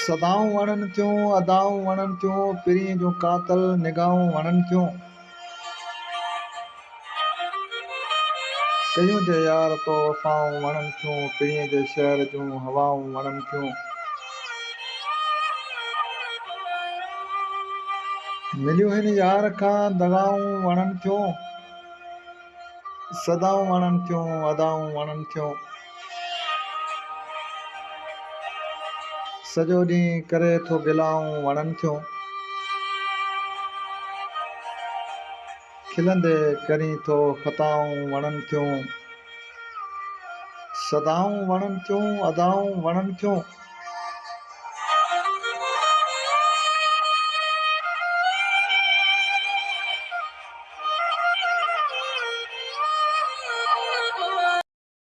सदाऊं वणनि थियूं, अदाऊं वणनि थियूं, पिरीअ जूं कातल निगाहूं वणनि थियूं। कयूं जे यार तो वफ़ाऊं वणनि थियूं, पिरीअ जे शहर जूं हवाऊं वणनि थियूं। मिलियूं हिन यार खां दगाऊं वणनि थियूं, सदाऊं वणनि थियूं, अदाऊं वणनि थियूं। सॼो ॾींहुं करे थो गिलाऊं वणनि थियूं, खिलंदे करी थो ख़ताऊं वणनि थियूं। सदाऊं वणनि थियूं, अदाऊं वणनि थियूं।